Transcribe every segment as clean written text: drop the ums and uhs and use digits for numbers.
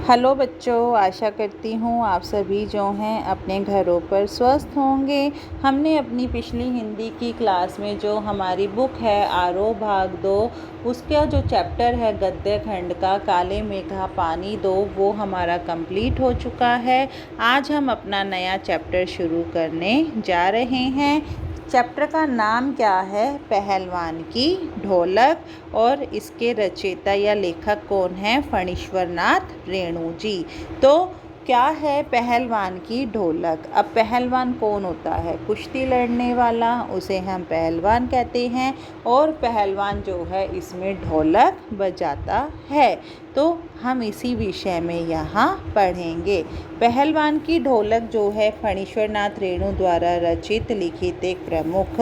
Hello बच्चों, आशा करती हूँ आप सभी जो हैं अपने घरों पर स्वस्थ होंगे। हमने अपनी पिछली हिंदी की क्लास में जो हमारी बुक है आरोह भाग 2 उसका जो चैप्टर है गद्य खंड का काले मेघा पानी दो वो हमारा कंप्लीट हो चुका है। आज हम अपना नया चैप्टर शुरू करने जा रहे हैं। चैप्टर का नाम क्या है? पहलवान की ढोलक। और इसके रचयिता या लेखक कौन है? फणीश्वर नाथ रेणु जी। तो क्या है पहलवान की ढोलक? अब पहलवान कौन होता है? कुश्ती लड़ने वाला, उसे हम पहलवान कहते हैं। और पहलवान जो है इसमें ढोलक बजाता है। तो हम इसी विषय में यहाँ पढ़ेंगे। पहलवान की ढोलक जो है फणीश्वर नाथ रेणु द्वारा रचित लिखित एक प्रमुख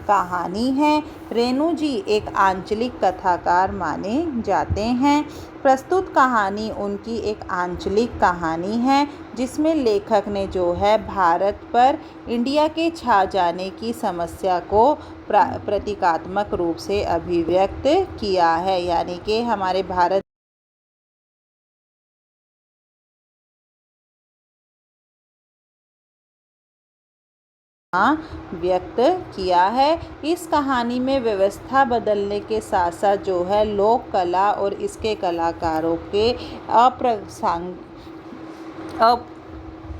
कहानी है। रेणु जी एक आंचलिक कथाकार माने जाते हैं। प्रस्तुत कहानी उनकी एक आंचलिक कहानी है जिसमें लेखक ने जो है भारत पर इंडिया के छा जाने की समस्या को प्रतीकात्मक रूप से अभिव्यक्त किया है। यानी कि हमारे भारत व्यक्त किया है। इस कहानी में व्यवस्था बदलने के साथ साथ जो है लोक कला और इसके कलाकारों के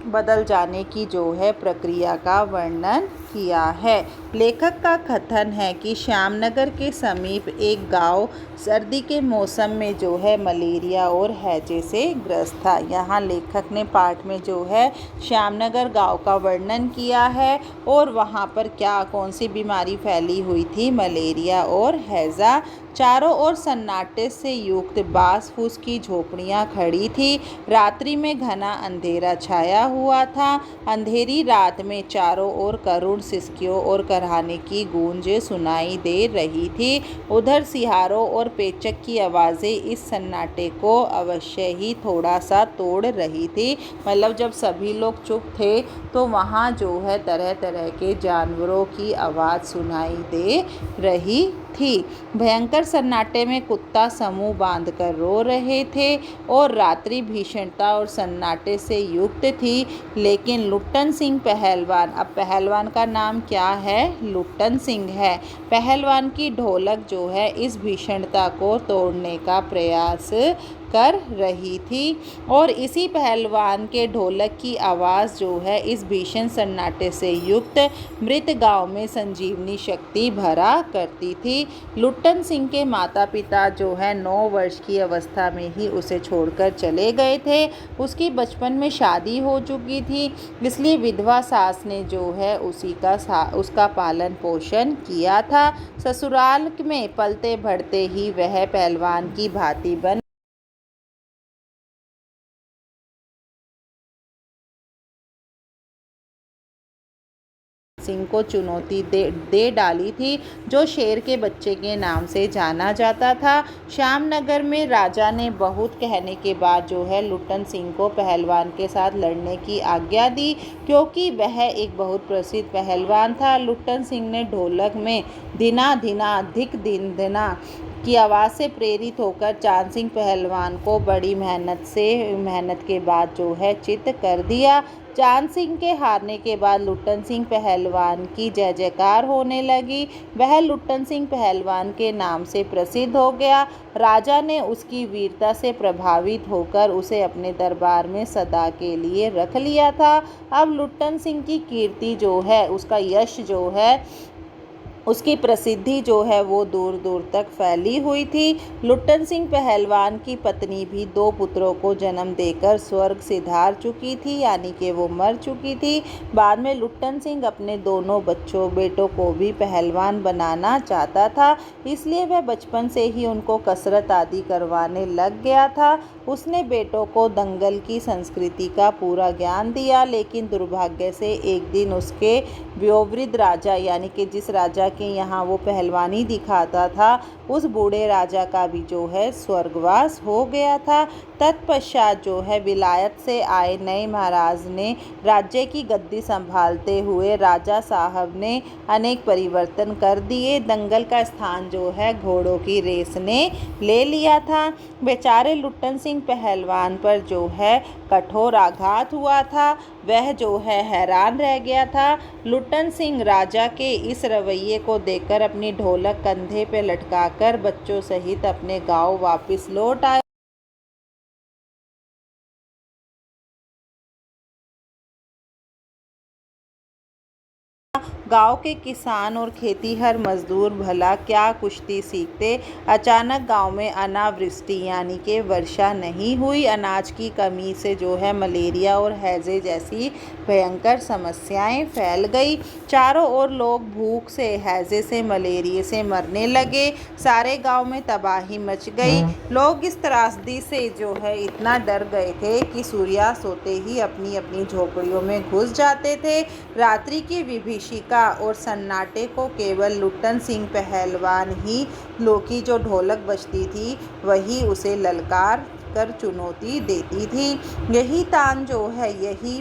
बदल जाने की जो है प्रक्रिया का वर्णन किया है। लेखक का कथन है कि श्यामनगर के समीप एक गांव सर्दी के मौसम में जो है मलेरिया और हैजे से ग्रस्त था। यहाँ लेखक ने पाठ में जो है श्यामनगर गांव का वर्णन किया है और वहाँ पर कौन सी बीमारी फैली हुई थी? मलेरिया और हैजा। चारों ओर सन्नाटे से युक्त बांस फूस की झोपड़ियाँ खड़ी थी। रात्रि में घना अंधेरा छाया हुआ था। अंधेरी रात में चारों ओर करुण सिसकियों और कराहने की गूंज सुनाई दे रही थी। उधर सिहारों और पेचक की आवाज़ें इस सन्नाटे को अवश्य ही थोड़ा सा तोड़ रही थी। मतलब जब सभी लोग चुप थे तो वहाँ जो है तरह तरह के जानवरों की आवाज़ सुनाई दे रही थी। भयंकर सन्नाटे में कुत्ता समूह बांधकर रो रहे थे और रात्रि भीषणता और सन्नाटे से युक्त थी। लेकिन लुट्टन सिंह पहलवान, अब पहलवान का नाम क्या है? लुट्टन सिंह है। पहलवान की ढोलक जो है इस भीषणता को तोड़ने का प्रयास कर रही थी और इसी पहलवान के ढोलक की आवाज़ जो है इस भीषण सन्नाटे से युक्त मृत गांव में संजीवनी शक्ति भरा करती थी। लुट्टन सिंह के माता पिता जो है 9 वर्ष की अवस्था में ही उसे छोड़कर चले गए थे। उसकी बचपन में शादी हो चुकी थी, इसलिए विधवा सास ने जो है उसका पालन पोषण किया था। ससुराल में पलते बढ़ते ही वह पहलवान की भांति बन सिंह को चुनौती दे डाली थी, जो शेर के बच्चे के नाम से जाना जाता था। श्यामनगर में राजा ने बहुत कहने के बाद जो है लुट्टन सिंह को पहलवान के साथ लड़ने की आज्ञा दी, क्योंकि वह एक बहुत प्रसिद्ध पहलवान था। लुट्टन सिंह ने ढोलक में धिना धिना धिक दिन धिना की आवाज़ से प्रेरित होकर चांद सिंह पहलवान को बड़ी मेहनत के बाद जो है चित कर दिया। चांद सिंह के हारने के बाद लुट्टन सिंह पहलवान की जय जयकार होने लगी। वह लुट्टन सिंह पहलवान के नाम से प्रसिद्ध हो गया। राजा ने उसकी वीरता से प्रभावित होकर उसे अपने दरबार में सदा के लिए रख लिया था। अब लुट्टन सिंह की कीर्ति जो है, उसका यश जो है, उसकी प्रसिद्धि जो है वो दूर दूर तक फैली हुई थी। लुट्टन सिंह पहलवान की पत्नी भी 2 पुत्रों को जन्म देकर स्वर्ग सिधार चुकी थी, यानी कि वो मर चुकी थी। बाद में लुट्टन सिंह अपने दोनों बेटों को भी पहलवान बनाना चाहता था, इसलिए वह बचपन से ही उनको कसरत आदि करवाने लग गया था। उसने बेटों को दंगल की संस्कृति का पूरा ज्ञान दिया, लेकिन दुर्भाग्य से एक दिन उसके वयोवृद्ध राजा, यानी कि जिस राजा के यहाँ वो पहलवानी दिखाता था, उस बूढ़े राजा का भी जो है स्वर्गवास हो गया था। तत्पश्चात जो है विलायत से आए नए महाराज ने राज्य की गद्दी संभालते हुए राजा साहब ने अनेक परिवर्तन कर दिए। दंगल का स्थान जो है घोड़ों की रेस ने ले लिया था। बेचारे लुट्टन सिंह सिंह पहलवान पर जो है कठोर आघात हुआ था, वह जो है हैरान रह गया था। लुट्टन सिंह राजा के इस रवैये को देखकर अपनी ढोलक कंधे पे लटकाकर बच्चों सहित अपने गांव वापस लौट आया। गांव के किसान और खेतीहर मजदूर भला क्या कुश्ती सीखते। अचानक गांव में अनावृष्टि यानी कि वर्षा नहीं हुई। अनाज की कमी से जो है मलेरिया और हैजे जैसी भयंकर समस्याएं फैल गई। चारों ओर लोग भूख से, हैजे से, मलेरिया से मरने लगे। सारे गांव में तबाही मच गई। लोग इस त्रासदी से जो है इतना डर गए थे कि सूर्यास्त होते ही अपनी अपनी झोपड़ियों में घुस जाते थे। रात्रि की विभीषिका और सन्नाटे को केवल लुट्टन सिंह पहलवान ही की जो ढोलक बजती थी वही उसे ललकार कर चुनौती देती थी। यही तान जो है, यही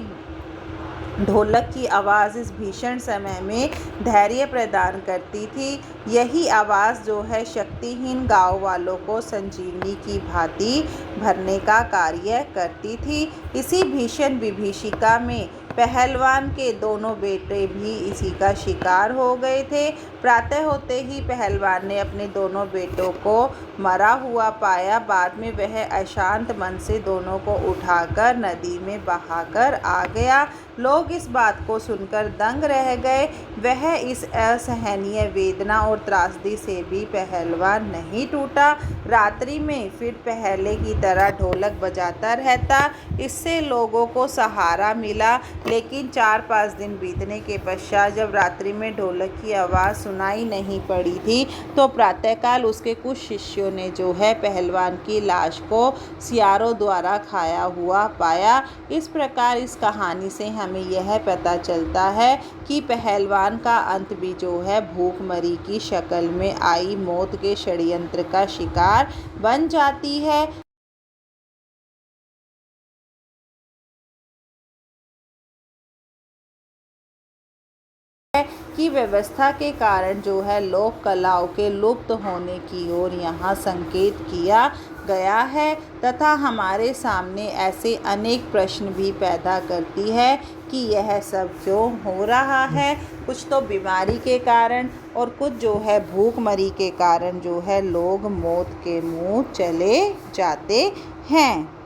ढोलक की आवाज़ इस भीषण समय में धैर्य प्रदान करती थी। यही आवाज़ जो है शक्तिहीन गांव वालों को संजीवनी की भांति भरने का कार्य करती थी। इसी भीषण विभीषिका में पहलवान के दोनों बेटे भी इसी का शिकार हो गए थे। प्रातः होते ही पहलवान ने अपने दोनों बेटों को मरा हुआ पाया। बाद में वह अशांत मन से दोनों को उठाकर नदी में बहाकर आ गया। लोग इस बात को सुनकर दंग रह गए। वह इस असहनीय वेदना और त्रासदी से भी पहलवान नहीं टूटा। रात्रि में फिर पहले की तरह ढोलक बजाता रहता। इससे लोगों को सहारा मिला। लेकिन 4-5 दिन बीतने के पश्चात जब रात्रि में ढोलक की आवाज़ सुनाई नहीं पड़ी थी तो प्रातःकाल उसके कुछ शिष्यों ने जो है पहलवान की लाश को सियारों द्वारा खाया हुआ पाया। इस प्रकार इस कहानी से हमें यह पता चलता है कि पहलवान का अंत भी जो है भूखमरी की शक्ल में आई मौत के षड्यंत्र का शिकार बन जाती है। की व्यवस्था के कारण जो है लोक कलाओं के लुप्त होने की ओर यहाँ संकेत किया गया है तथा हमारे सामने ऐसे अनेक प्रश्न भी पैदा करती है कि यह सब क्यों हो रहा है। कुछ तो बीमारी के कारण और कुछ जो है भूखमरी के कारण जो है लोग मौत के मुंह चले जाते हैं।